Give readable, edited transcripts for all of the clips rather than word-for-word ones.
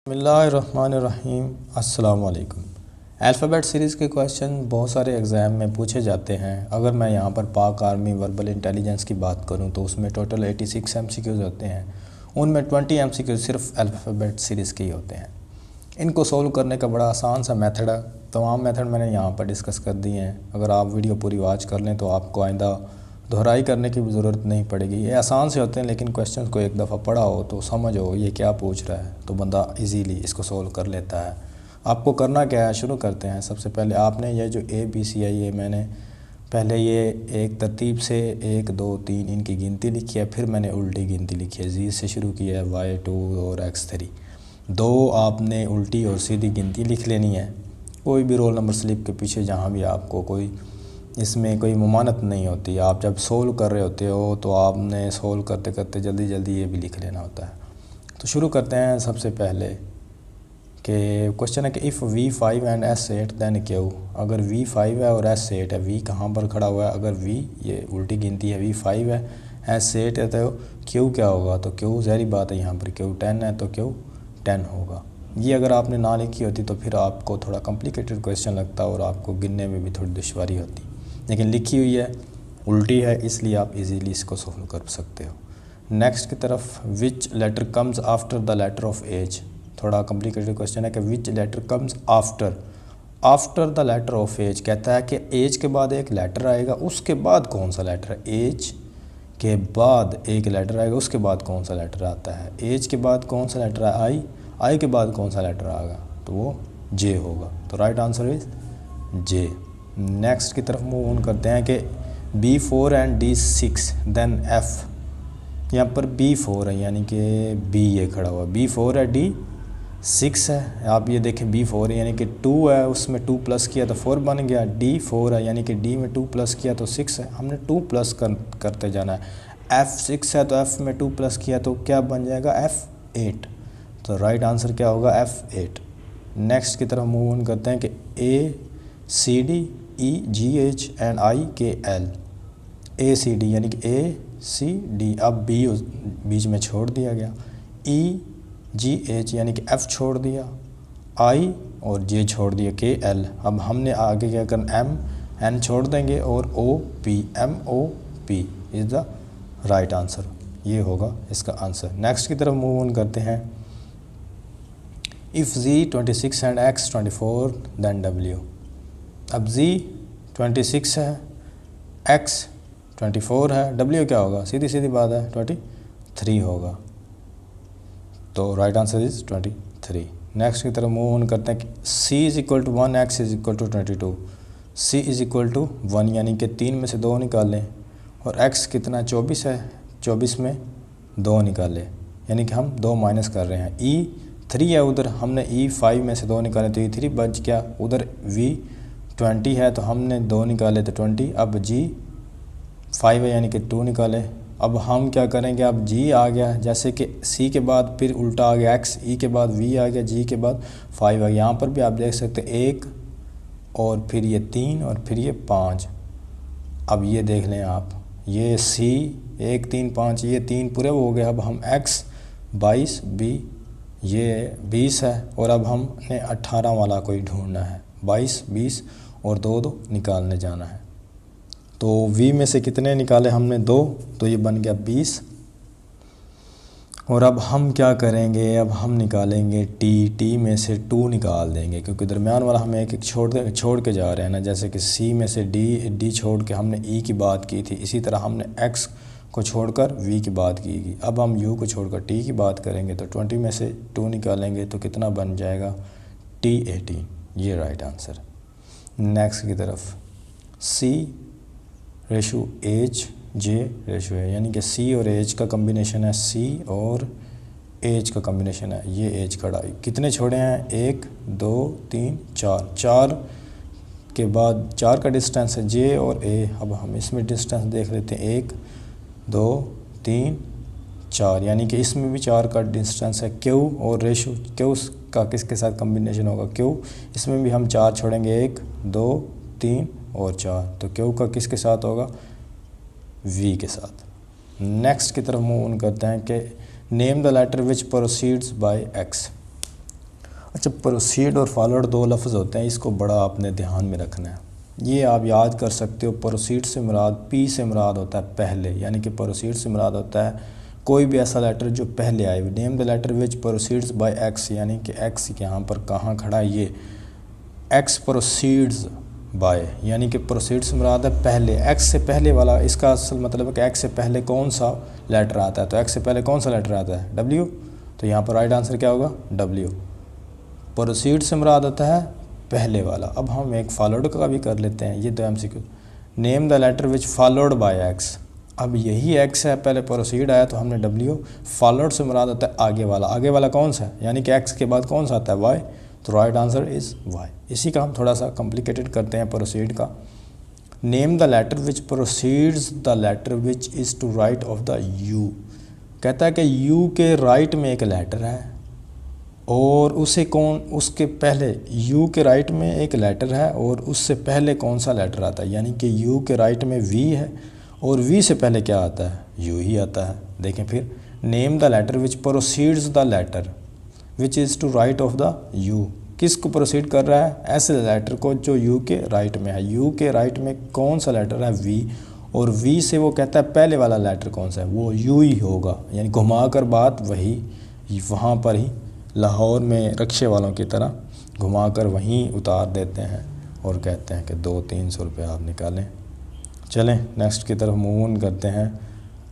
बिस्मिल्लाहिर्रहमानिर्रहीम अस्सलाम वालेकुम। अल्फ़ाबेट सीरीज़ के क्वेश्चन बहुत सारे एग्ज़ाम में पूछे जाते हैं। अगर मैं यहाँ पर पाक आर्मी वर्बल इंटेलिजेंस की बात करूँ तो उसमें टोटल 86 MCQs होते हैं। उनमें 20 MCQs सिर्फ अल्फ़ाबेट सीरीज़ के ही होते हैं। इनको सोल्व करने का बड़ा आसान सा मेथड है। तमाम मेथड मैंने यहाँ पर डिस्कस कर दिए हैं। अगर आप वीडियो पूरी वॉच कर लें तो आपको आइंदा दोहराई करने की भी ज़रूरत नहीं पड़ेगी। ये आसान से होते हैं, लेकिन क्वेश्चन को एक दफ़ा पढ़ा हो तो समझ हो ये क्या पूछ रहा है, तो बंदा इजीली इसको सोल्व कर लेता है। आपको करना क्या है, शुरू करते हैं। सबसे पहले आपने ये जो ABC है, ये मैंने पहले ये एक तरतीब से 1 2 3 इनकी गिनती लिखी है, फिर मैंने उल्टी गिनती लिखी है। Z से शुरू किया है, Y2 और X3। 2 आपने उल्टी और सीधी गिनती लिख लेनी है। कोई भी रोल नंबर स्लिप के पीछे जहाँ भी आपको कोई इसमें कोई मुमानत नहीं होती। आप जब सोल्व कर रहे होते हो तो आपने सोल्व करते करते जल्दी जल्दी ये भी लिख लेना होता है। तो शुरू करते हैं। सबसे पहले कि क्वेश्चन है कि if V5 and S8 then Q। अगर V5 है और S8 है, V कहाँ पर खड़ा हुआ है? अगर V ये उल्टी गिनती है, V5 है, S8 है, तो Q क्या होगा? तो Q ज़ाहिर बात है यहाँ पर Q 10 है तो Q 10 होगा। ये अगर आपने ना लिखी होती तो फिर आपको थोड़ा कॉम्प्लिकेटेड क्वेश्चन लगता और आपको गिनने में भी थोड़ी दुश्वारी होती, लेकिन लिखी हुई है, उल्टी है, इसलिए आप इजीली इसको सोल्व कर सकते हो। नेक्स्ट की तरफ, which letter comes after the letter of H. थोड़ा कॉम्प्लिकेटेड क्वेश्चन है कि which letter comes after the letter of H. कहता है कि एज के बाद एक लेटर आएगा, उसके बाद कौन सा लेटर है? एज के बाद एक लेटर आएगा, उसके बाद कौन सा लेटर आता है? एज के बाद कौन सा लेटर है? आई के बाद कौन सा लेटर आएगा? तो वो जे होगा। तो right answer is J. Next की तरफ मूव ऑन करते हैं कि B4 and D6 then F। यहाँ पर B4 है यानी कि B ये खड़ा हुआ, B4 है, D6 है। आप ये देखें B4 है यानी कि 2 है, उसमें 2 प्लस किया तो 4 बन गया। D4 है यानी कि D में 2 प्लस किया तो 6 है, हमने 2 प्लस करते जाना है। F6 है तो F में 2 प्लस किया तो क्या बन जाएगा? F8। तो राइट आंसर क्या होगा? F8। नेक्स्ट की तरफ मूव ऑन करते हैं कि ACD EGH and IKL। ACD यानी कि ACD, अब B बीच में छोड़ दिया गया। EGH यानी कि F छोड़ दिया, I और J छोड़ दिया, KL। अब हमने आगे क्या करना? MN छोड़ देंगे और OP, MOP is the right answer. ये होगा इसका आंसर। नेक्स्ट की तरफ मूव ऑन करते हैं। If Z 26 and X 24 then W। अब Z 26 है, X 24 है, W क्या होगा? सीधी सीधी बात है, 23 होगा। तो राइट आंसर इज 23। नेक्स्ट की तरफ मूव ऑन करते हैं कि C is equal to 1, X is equal to 22। C is equal to 1 यानी कि 3 में से 2 निकालें, और X कितना? 24 है, 24 में 2 निकालें, यानी कि हम 2 माइनस कर रहे हैं। E3 है, उधर हमने E5 में से 2 निकाले तो E3 बच गया। उधर V20 है तो हमने 2 निकाले तो 20। अब G5 है यानी कि 2 निकाले। अब हम क्या करेंगे? अब G आ गया, जैसे कि C के बाद फिर उल्टा आ गया X, E के बाद V आ गया, G के बाद 5 आ गया। यहाँ पर भी आप देख सकते हैं 1 और फिर ये 3 और फिर ये 5। अब ये देख लें आप, ये C 1 3 5, ये 3 पूरे हो गए। अब हम X 22, B ये 20 है, और अब हमने 18 वाला कोई ढूंढना है। 22 20 और 2 2 निकालने जाना है। तो V में से कितने निकाले हमने? 2, तो ये बन गया 20। और अब हम क्या करेंगे? अब हम निकालेंगे T में से 2 निकाल देंगे, क्योंकि दरमियान वाला हम एक छोड़ के जा रहे हैं ना। जैसे कि C में से D छोड़ के हमने E की बात की थी, इसी तरह हमने X को छोड़कर V की बात की। अब हम U को छोड़कर T की बात करेंगे, तो 20 में से 2 निकालेंगे तो कितना बन जाएगा? T18। ये राइट आंसर। नेक्स्ट की तरफ C ratio H J ratio है, यानी कि C और H का कम्बिनेशन है, C और H का कम्बिनेशन है। ये H खड़ा है, कितने छोड़े हैं? 1 2 3 4, 4 के बाद 4 का डिस्टेंस है J और A। अब हम इसमें डिस्टेंस देख लेते हैं, 1 2 3 4, यानी कि इसमें भी 4 का डिस्टेंस है। Q और रेशो Q का किसके साथ कम्बिनेशन होगा? Q, इसमें भी हम 4 छोड़ेंगे, 1 2 3 और 4, तो Q का किसके साथ होगा? V के साथ। नेक्स्ट की तरफ मूव ऑन करते हैं कि name the letter which proceeds by X। अच्छा, प्रोसीड और फॉलोड दो लफ्ज़ होते हैं, इसको बड़ा आपने ध्यान में रखना है। ये आप याद कर सकते हो, प्रोसीड से मुराद पी से मुराद होता है पहले, यानी कि प्रोसीड से मुराद होता है कोई भी ऐसा लेटर जो पहले आए। Name the letter which proceeds by X, यानी कि एक्स यहाँ पर कहाँ खड़ा है, ये एक्स प्रोसीड्स बाय, यानी कि प्रोसीड से मुराद है पहले, एक्स से पहले वाला। इसका असल मतलब है कि एक्स से पहले कौन सा लेटर आता है, तो एक्स से पहले कौन सा लेटर आता है, डब्ल्यू। तो यहाँ पर राइट आंसर क्या होगा, डब्ल्यू। प्रोसीड से मुराद होता है पहले वाला। अब हम एक फॉलोड का भी कर लेते हैं, ये दो MCQ. Name the letter which followed by X, अब यही एक्स है, पहले प्रोसीड आया तो हमने डब्ल्यू। फॉलोड से मुराद होता है आगे वाला, आगे वाला कौन सा है, यानी कि एक्स के बाद कौन सा आता है, वाई। तो राइट आंसर इज़ वाई। इसी का हम थोड़ा सा कॉम्प्लिकेटेड करते हैं प्रोसीड का। Name the letter which proceeds the letter which is to right of the U. कहता है कि यू के राइट में एक लेटर है और उसे कौन, उसके पहले यू के राइट में एक लेटर है और उससे पहले कौन सा लेटर आता है, यानी कि यू के राइट में वी है और वी से पहले क्या आता है, यू ही आता है। देखें फिर, name the letter which proceeds the letter which is to right of the U. किसको प्रोसीड कर रहा है, ऐसे लेटर को जो यू के राइट में है। यू के राइट में कौन सा लेटर है, वी, और वी से वो कहता है पहले वाला लेटर कौन सा है, वो यू ही होगा। यानी घुमा कर बात वही वहाँ पर ही लाहौर में रक्शे वालों की तरह घुमाकर वहीं उतार देते हैं और कहते हैं कि 200-300 रुपये आप निकालें। चलें नेक्स्ट की तरफ मूव ऑन करते हैं।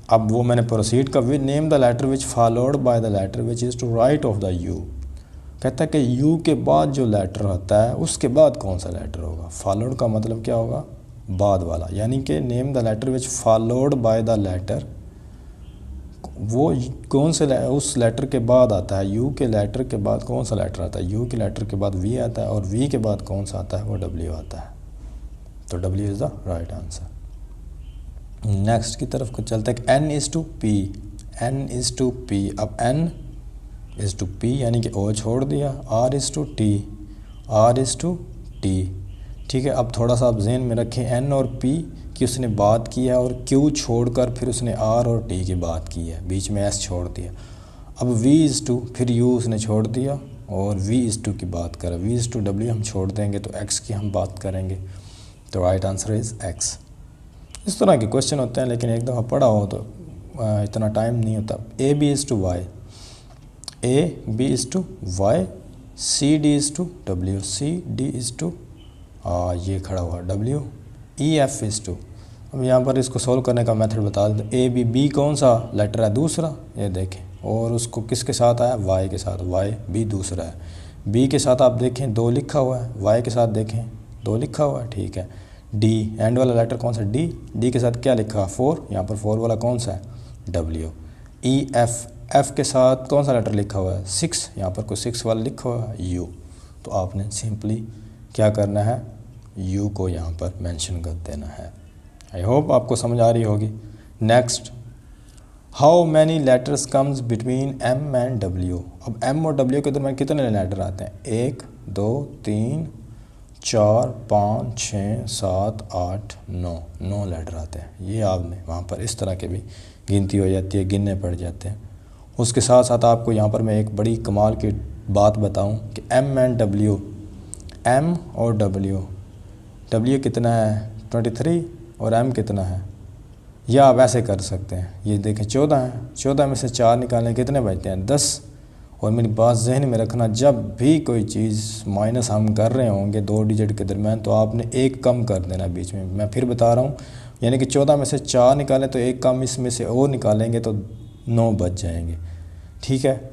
अब वो मैंने प्रोसीड का, with name the letter which followed by the letter which is to right of the U. कहता है कि यू के बाद जो लेटर आता है उसके बाद कौन सा लेटर होगा। फॉलोड का मतलब क्या होगा, बाद वाला, यानी कि name the letter which followed by the letter, वो कौन से उस लेटर के बाद आता है, यू के लेटर के बाद कौन सा लेटर आता है, यू के लेटर के बाद वी आता है और वी के बाद कौन सा आता है, वो डब्ल्यू आता है। तो W is the right answer. Next की तरफ को चलते हैं। N is to P, N is to P. अब एन इज़ टू पी यानी कि ओ छोड़ दिया, R is to T, R is to T. ठीक है, अब थोड़ा सा आप जहन में रखें एन और पी कि उसने बात की है और क्यू छोड़कर फिर उसने आर और टी की बात की है, बीच में एस छोड़ दिया। अब वी इज़ टू, फिर यू उसने छोड़ दिया और वी इज़ टू की बात करें, वी इज़ टू डब्ल्यू हम छोड़ देंगे तो एक्स की हम बात करेंगे। तो राइट आंसर इज़ एक्स। इस तरह के क्वेश्चन होते हैं, लेकिन एक दफ़ा पढ़ा हो तो इतना टाइम नहीं होता। A B is to Y, A B is to Y, C D is to W, C D is to ये खड़ा हुआ W, E F is to. अब यहाँ पर इसको सोल्व करने का मेथड बता देते। ए बी, बी कौन सा लेटर है, दूसरा, ये देखें, और उसको किसके साथ आया, वाई के साथ, वाई बी दूसरा है। बी के साथ आप देखें 2 लिखा हुआ है, वाई के साथ देखें 2 लिखा हुआ है, ठीक है। डी एंड वाला लेटर कौन सा, डी, डी के साथ क्या लिखा, 4, यहाँ पर 4 वाला कौन सा है, डब्ल्यू। ई एफ, एफ के साथ कौन सा लेटर लिखा हुआ है, 6, यहाँ पर कोई 6 वाला लिखा हुआ है, यू। तो आपने सिंपली क्या करना है, यू को यहाँ पर मेंशन कर देना है। आई होप आपको समझ आ रही होगी। Next, how many letters comes between M and W. अब एम और डब्ल्यू के दरमियान कितने लेटर आते हैं, 1 2 3 4 5 6 7 8 9, 9 लेटर आते हैं। ये आपने वहाँ पर इस तरह के भी गिनती हो जाती है, गिनने पड़ जाते हैं। उसके साथ साथ आपको यहाँ पर मैं एक बड़ी कमाल की बात बताऊँ कि एम एंड डब्ल्यू, एम और डब्ल्यू, डब्ल्यू कितना है 23 और एम कितना है, या आप ऐसे कर सकते हैं, ये देखें 14 है, 14 में से 4 निकालें कितने बचते हैं, 10। और मेरी बात जहन में रखना, जब भी कोई चीज़ माइनस हम कर रहे होंगे 2 डिजिट के दरमियान तो आपने 1 कम कर देना बीच में। मैं फिर बता रहा हूँ, यानी कि 14 में से 4 निकालें तो 1 कम इसमें से और निकालेंगे तो 9 बच जाएंगे, ठीक है।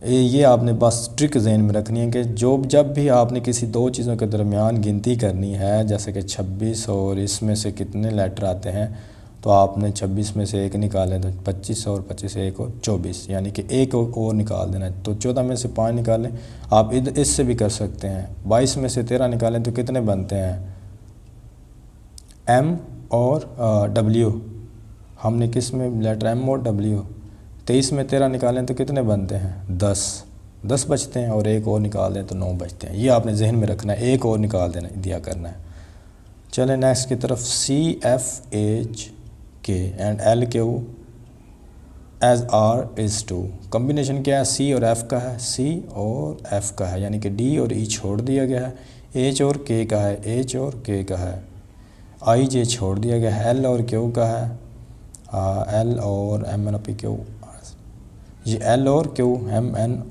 ये आपने बस ट्रिक जहन में रखनी है कि जब भी आपने किसी 2 चीज़ों के दरमियान गिनती करनी है, जैसे कि 26 और इसमें से कितने लेटर आते हैं, तो आपने 26 में से 1 निकालें तो 25 और 25 से 1 और 24, यानी कि 1 और निकाल देना है। तो 14 में से 5 निकालें, आप इससे भी कर सकते हैं। 22 में से 13 निकालें तो कितने बनते हैं, एम और डब्ल्यू, हमने किस में लेटर एम और डब्ल्यू। 23 में 13 निकालें तो कितने बनते हैं, 10 बचते हैं, और 1 और निकाल दें तो 9 बचते हैं। ये आपने जहन में रखना है, 1 और निकाल देना दिया करना है। चलें नेक्स्ट की तरफ, C F H K and L Q as R is to. Combination क्या है, सी और एफ़ का है, सी और एफ़ का है, यानी कि डी और ई छोड़ दिया गया है। एच और के का है, एच और के का है। आई जे छोड़ दिया गया है। एल और क्यू का है, एल और M N O P Q. ये एल और Q, M N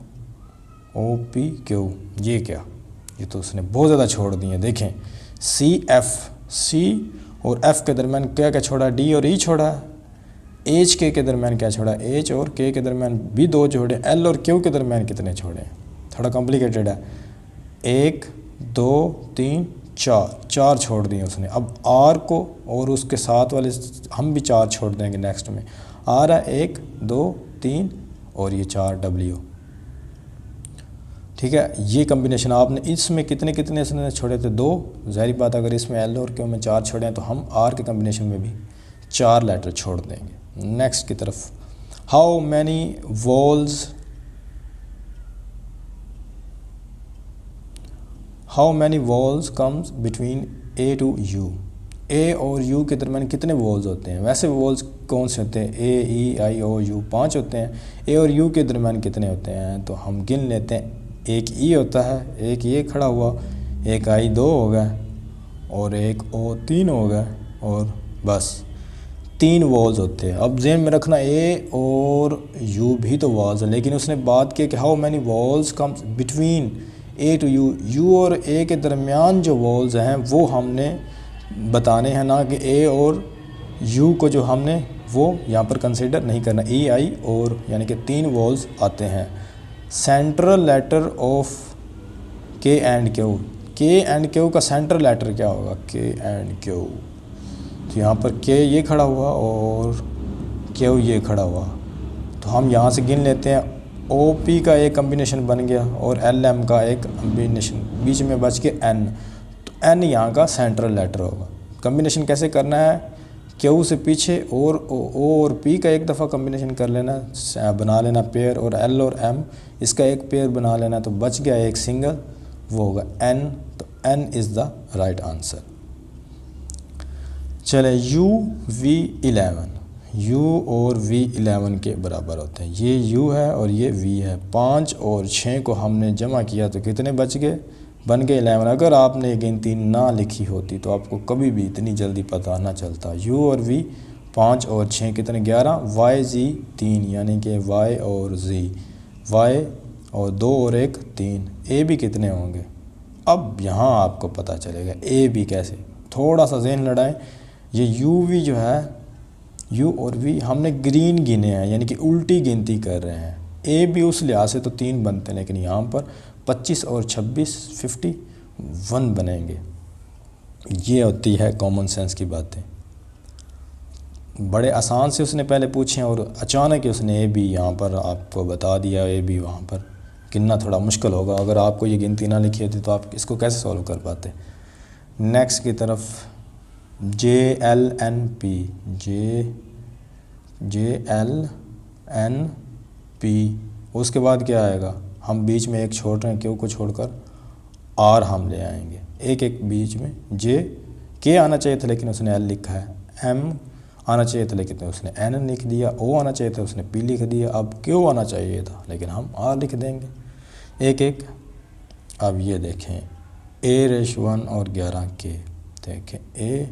O P Q, ये क्या, ये तो उसने बहुत ज़्यादा छोड़ दिए। देखें सी एफ़, सी और एफ़ के दरमियान क्या क्या छोड़ा, डी और ई छोड़ा। एच के दरमियान क्या छोड़ा, एच और के दरमियान भी 2 छोड़े। एल और क्यू के दरमियान कितने छोड़े, थोड़ा कॉम्प्लिकेटेड है। 1 2 3 4 छोड़ दिए उसने। अब आर को और उसके साथ वाले हम भी 4 छोड़ देंगे नेक्स्ट में। आर है 1 2 3 और ये 4 डब्ल्यू। ठीक है, ये कम्बिनेशन आपने इसमें कितने कितने इसने छोड़े थे, 2। ज़ाहिर बात अगर इसमें एल और क्यू में 4 छोड़े हैं तो हम आर के कम्बिनेशन में भी 4 लेटर छोड़ देंगे। नेक्स्ट की तरफ, how many vowels comes between A to U. A और यू के दरमियान कितने वॉल्स होते हैं, वैसे वॉल्स कौन से होते हैं, ए ई आई ओ यू 5 होते हैं। ए और यू के दरमियान कितने होते हैं, तो हम गिन लेते हैं। एक ई होता है, एक ये खड़ा हुआ, एक आई 2 हो गया और एक ओ 3 हो गया, और बस 3 वॉल्स होते हैं। अब ज़हन में रखना ए और यू भी तो वॉल्स है, लेकिन उसने बात की कि how many vowels comes between A to U. U और ए के दरमियान जो वॉल्स हैं वो हमने बताने हैं, ना कि ए और यू को जो हमने वो यहाँ पर कंसिडर नहीं करना। ई आई और यानी कि 3 वॉल्स आते हैं। सेंट्रल लेटर ऑफ के एंड क्यू, के एंड क्यू का सेंट्रल लेटर क्या होगा, के एंड क्यू। तो यहाँ पर के ये खड़ा हुआ और क्यू ये खड़ा हुआ, तो हम यहाँ से गिन लेते हैं। ओ पी का एक कम्बिनेशन बन गया और एल एम का एक कम्बिनेशन, बीच में बच के एन, तो एन यहाँ का सेंट्रल लेटर होगा। कम्बिनेशन कैसे करना है, क्यू से पीछे और ओ और पी का एक दफ़ा कम्बिनेशन कर लेना, बना लेना पेयर, और एल और एम इसका एक पेयर बना लेना, तो बच गया एक सिंगल, वो होगा एन। तो N is the right answer. चले यू वी 11, यू और वी 11 के बराबर होते हैं। ये यू है और ये वी है। 5 और 6 को हमने जमा किया तो कितने बच गए, बन गए 11। अगर आपने ये गिनती ना लिखी होती तो आपको कभी भी इतनी जल्दी पता ना चलता। यू और वी 5 और 6 कितने, 11। वाई जी 3, यानी कि वाई और जी, वाई और 2 और 1 3। ए भी कितने होंगे, अब यहाँ आपको पता चलेगा ए बी कैसे। थोड़ा सा ज़हन लड़ाएं। ये यू वी जो है, यू और वी हमने ग्रीन गिने हैं, यानी कि उल्टी गिनती कर रहे हैं। ए बी उस लिहाज से तो 3 बनते हैं, लेकिन यहाँ पर 25 और 26 51 बनेंगे। ये होती है कॉमन सेंस की बातें। बड़े आसान से उसने पहले पूछे और अचानक ही उसने ए बी यहाँ पर आपको बता दिया। ए बी वहाँ पर गिनना थोड़ा मुश्किल होगा, अगर आपको ये गिनती ना लिखी होती तो आप इसको कैसे सॉल्व कर पाते। नेक्स्ट की तरफ, J L N P, J L N P, उसके बाद क्या आएगा, हम बीच में एक छोड़ रहे हैं, क्यू को छोड़कर आर हम ले आएंगे। एक एक बीच में जे के आना चाहिए था लेकिन उसने एल लिखा है, एम आना चाहिए था लेकिन उसने एन लिख दिया, ओ आना चाहिए था उसने पी लिख दिया, अब क्यू आना चाहिए था लेकिन हम आर लिख देंगे एक एक। अब ये देखें A-1 और 11 के, देखें ए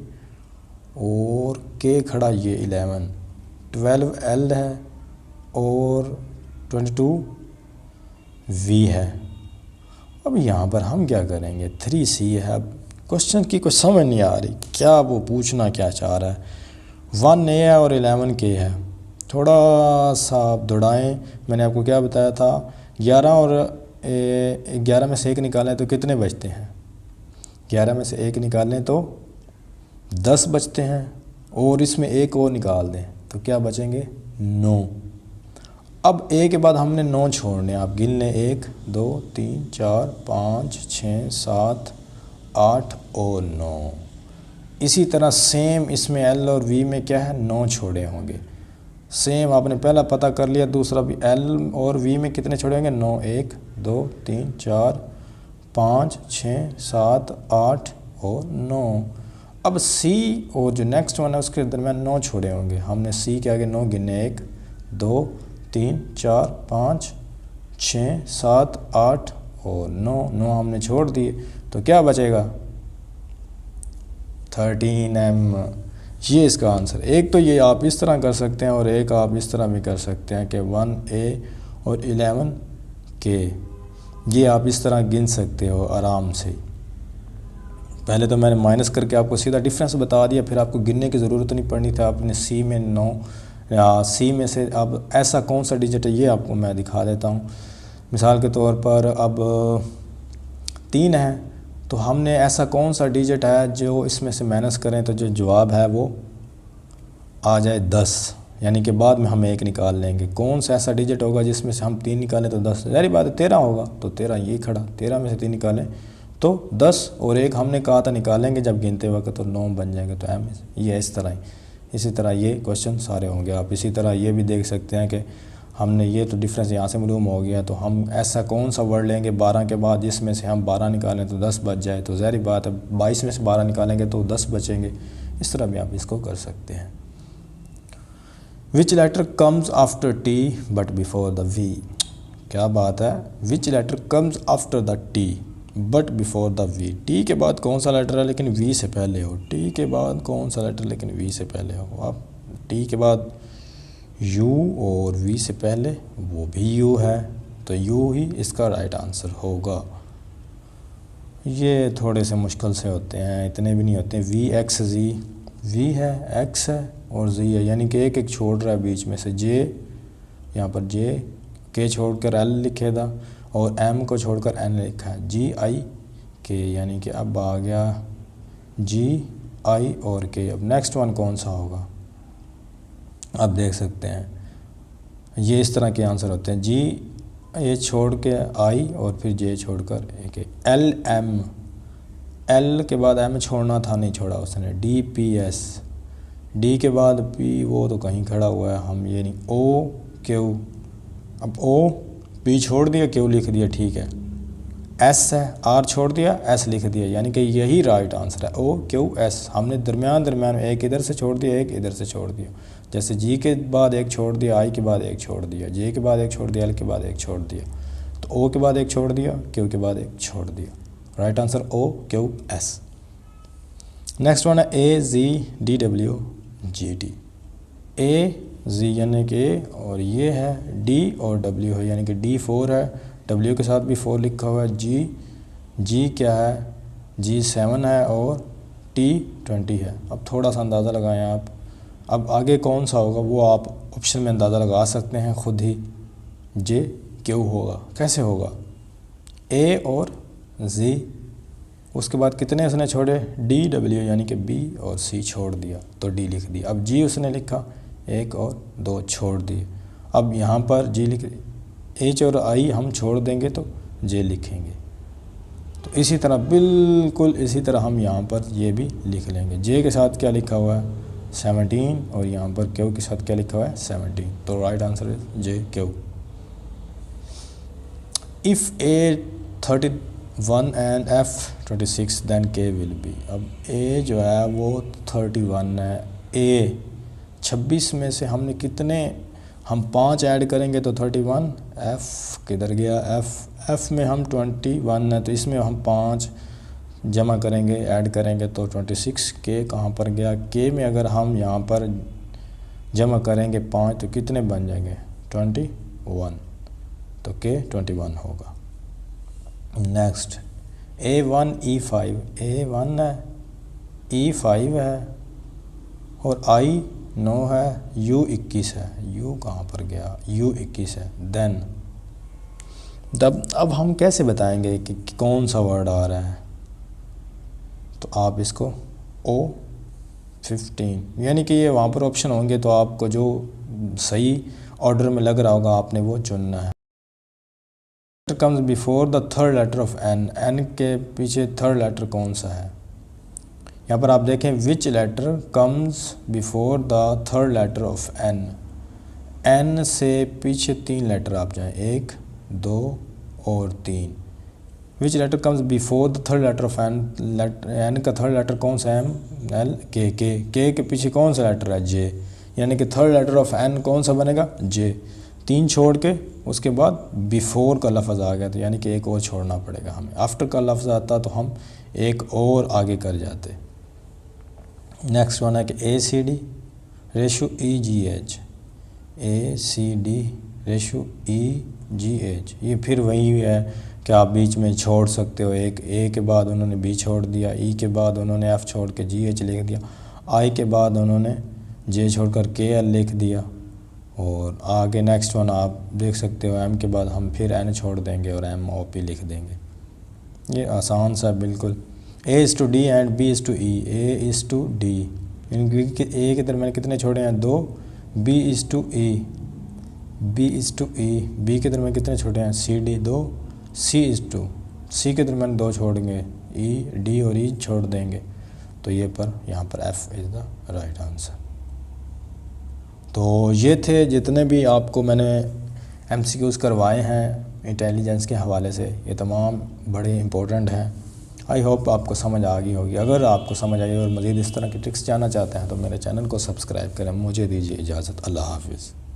और के खड़ा, ये 11, 12 एल है और 22 वी है। अब यहाँ पर हम क्या करेंगे, 3C है। अब क्वेश्चन की कुछ समझ नहीं आ रही, क्या वो पूछना क्या चाह रहा है। 1 ए है और 11 के है, थोड़ा सा आप दौड़ाएँ। मैंने आपको क्या बताया था, 11 और 11 में से 1 निकालें तो कितने बचते हैं, 11 में से 1 निकालें तो 10 बचते हैं, और इसमें 1 और निकाल दें तो क्या बचेंगे, 9। अब ए के बाद हमने 9 छोड़ने, आप गिन लें, 1 2 3 4 5 6 7 8 और 9। इसी तरह सेम इसमें एल और वी में क्या है, 9 छोड़े होंगे। सेम आपने पहला पता कर लिया, दूसरा भी एल और वी में कितने छोड़े होंगे, 9, 1 2 3 4 5 6 7 8 और 9। अब सी और जो नेक्स्ट वन है उसके दरमियान 9 छोड़े होंगे, हमने सी के आगे 9 गिने, 1 2 3 4 5 6 7 8 और 9 हमने छोड़ दिए, तो क्या बचेगा 13m। ये इसका आंसर। एक तो ये आप इस तरह कर सकते हैं और एक आप इस तरह भी कर सकते हैं कि 1a और 11k, ये आप इस तरह गिन सकते हो आराम से। पहले तो मैंने माइनस करके आपको सीधा डिफरेंस बता दिया, फिर आपको गिनने की ज़रूरत नहीं पड़नी थी। आपने सी में 9 या सी में से अब ऐसा कौन सा डिजिट है ये आपको मैं दिखा देता हूँ। मिसाल के तौर पर अब 3 है, तो हमने ऐसा कौन सा डिजिट है जो इसमें से माइनस करें तो जो जवाब है वो आ जाए 10, यानी कि बाद में हम 1 निकाल लेंगे। कौन सा ऐसा डिजिट होगा जिसमें से हम 3 निकालें तो 10, ज़ाहिर बात है 13 होगा, तो 13 ये खड़ा, 13 में से 3 निकालें तो 10 और 1 हमने कहा था निकालेंगे जब गिनते वक्त, तो 9 बन जाएंगे। तो एम ये इस तरह ही, इसी तरह ये क्वेश्चन सारे होंगे। आप इसी तरह ये भी देख सकते हैं कि हमने ये तो डिफरेंस यहाँ से मालूम हो गया, तो हम ऐसा कौन सा वर्ड लेंगे 12 के बाद जिसमें से हम 12 निकालें तो 10 बच जाए, तो ज़ाहिर बात है 22 में से 12 निकालेंगे तो 10 बचेंगे। इस तरह भी आप इसको कर सकते हैं। Which letter comes after T but before the V. क्या बात है, which letter comes after the T but before the V. T के बाद कौन सा लेटर है लेकिन वी से पहले हो। टी के बाद कौन सा लेटर लेकिन वी से पहले हो। आप टी के बाद यू और वी से पहले वो भी यू है, तो यू ही इसका राइट आंसर होगा। ये थोड़े से मुश्किल से होते हैं, इतने भी नहीं होते। वी एक्स जी, वी है, एक्स है और जी है, यानी कि एक एक छोड़ रहा है बीच में से। जे यहाँ पर जे के छोड़कर एल लिखेगा और एम को छोड़कर एन लिखा है। जी आई के, यानी कि अब आ गया जी आई और के। अब नेक्स्ट वन कौन सा होगा आप देख सकते हैं, ये इस तरह के आंसर होते हैं। जी ए छोड़ के आई और फिर जे छोड़कर ए के। एल एम, एल के बाद एम छोड़ना था, नहीं छोड़ा उसने। डी पी एस, डी के बाद पी वो तो कहीं खड़ा हुआ है, हम ये नहीं। ओ क्यू, अब ओ पी छोड़ दिया क्यू लिख दिया, ठीक है। एस है, आर छोड़ दिया एस लिख दिया, यानी कि यही राइट आंसर है। ओ क्यू एस, हमने दरमियान में एक इधर से छोड़ दिया एक इधर से छोड़ दिया। जैसे जी के बाद एक छोड़ दिया, आई के बाद एक छोड़ दिया, जे के बाद एक छोड़ दिया, एल के बाद एक छोड़ दिया, तो ओ के बाद एक छोड़ दिया, क्यू के बाद एक छोड़ दिया। Right answer O Q S. Next one है A G D W G T. A G यानी कि और ये है, डी और डब्ल्यू है, यानी कि डी 4 है, डब्ल्यू के साथ भी 4 लिखा हुआ है। जी क्या है, जी 7 है और टी 20 है। अब थोड़ा सा अंदाज़ा लगाएं आप, अब आगे कौन सा होगा वो आप ऑप्शन में अंदाज़ा लगा सकते हैं खुद ही। जे क्यू होगा, कैसे होगा, ए और जी, उसके बाद कितने उसने छोड़े, डी डब्ल्यू, यानी कि बी और सी छोड़ दिया तो डी लिख दिया। अब जी उसने लिखा 1 और 2 छोड़ दिए, अब यहाँ पर जी लिख, एच और आई हम छोड़ देंगे तो जे लिखेंगे। तो इसी तरह बिल्कुल इसी तरह हम यहाँ पर ये भी लिख लेंगे। जे के साथ क्या लिखा हुआ है 17 और यहाँ पर क्यू के साथ क्या लिखा हुआ है 17, तो राइट आंसर है J Q. If A 31 and F 26 then K will be. अब ए जो है वो 31 है, ए 26 में से हमने कितने, हम 5 ऐड करेंगे तो 31, एफ़ किधर गया, एफ़ में हम 21 है तो इसमें हम 5 जमा करेंगे ऐड करेंगे तो 26। के कहाँ पर गया, के में अगर हम यहाँ पर जमा करेंगे 5 तो कितने बन जाएंगे 21, तो के 21 होगा। नेक्स्ट A1 E5, A1 है, E5 है और I 9 है, U21 है, U कहाँ पर गया, U21 है। देन अब हम कैसे बताएंगे कि कौन सा वर्ड आ रहा है, तो आप इसको O15, यानी कि ये वहाँ पर ऑप्शन होंगे तो आपको जो सही ऑर्डर में लग रहा होगा आपने वो चुनना है। Comes before the third letter of N, N के पीछे थर्ड लेटर कौन सा है, यहाँ पर आप देखें which letter comes before the third letter of N, N से पीछे 3 लेटर आप जाएं, 1 2 और 3। Which letter comes before the third letter of N, N का थर्ड लेटर कौन सा है, एम एल के के पीछे कौन सा लेटर है, जे, यानी कि थर्ड लेटर ऑफ एन कौन सा बनेगा, जे। 3 छोड़ के उसके बाद बिफोर का लफ्ज़ आ गया, तो यानी कि एक और छोड़ना पड़ेगा हमें। आफ्टर का लफ्ज़ आता तो हम एक और आगे कर जाते। नेक्स्ट वन है कि ACD ratio EGH, ACD ratio EGH। ये फिर वही है कि आप बीच में छोड़ सकते हो, एक ए के बाद उन्होंने बी छोड़ दिया, ई के बाद उन्होंने एफ़ छोड़ के GH लिख दिया, आई के बाद उन्होंने जे छोड़कर KL लिख दिया, और आगे नेक्स्ट वन आप देख सकते हो एम के बाद हम फिर एन छोड़ देंगे और MOP लिख देंगे। ये आसान सा बिल्कुल। A:D एंड B:E, A:D, ए के दरमियान कितने छोड़े हैं, 2, B:E, B:E, बी के दरमियान कितने छोड़े हैं, CD 2, C के दरमियान 2 छोड़ेंगे, E, D और E छोड़ देंगे, तो ये पर यहाँ पर F is the right answer. तो ये थे जितने भी आपको मैंने MCQs करवाए हैं इंटेलिजेंस के हवाले से, ये तमाम बड़े इंपॉर्टेंट हैं। आई होप आपको समझ आ गई होगी। अगर आपको समझ आई और मज़ीद इस तरह की ट्रिक्स जानना चाहते हैं तो मेरे चैनल को सब्सक्राइब करें। मुझे दीजिए इजाज़त। अल्लाह हाफ़िज़।